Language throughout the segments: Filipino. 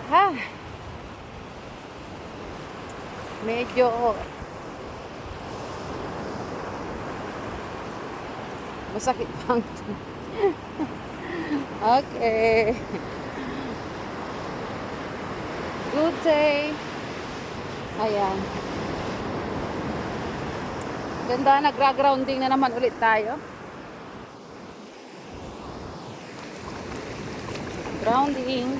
Ha, medyo masakit pang. Okay. Good day. Ayan. Ganda, nagra-grounding na naman ulit tayo. Grounding.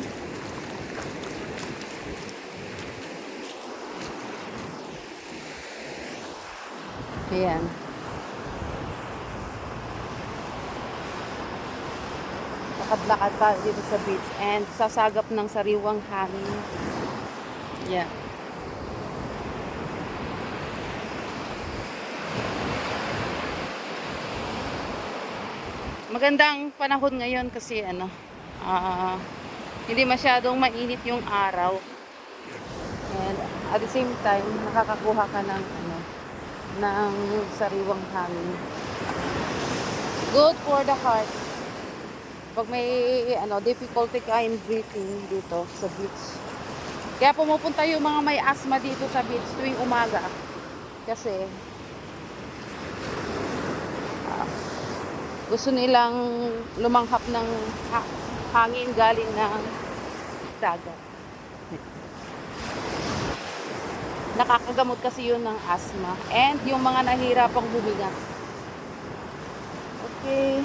Ayan. Lakad-lakad tayo dito sa beach and sasagap ng sariwang hangin. Yeah. Magandang panahon ngayon kasi hindi masyadong mainit yung araw. And at the same time, nakakakuha ka ng sariwang hangin. Good for the heart. Pag may difficulty ka in breathing dito sa beach. Kaya pumupunta yung mga may asthma dito sa beach tuwing umaga. Kasi gusto nilang lumanghap ng hangin galing ng dagat. Nakakagamot kasi yun ng asthma and yung mga nahihirapang huminga. Okay.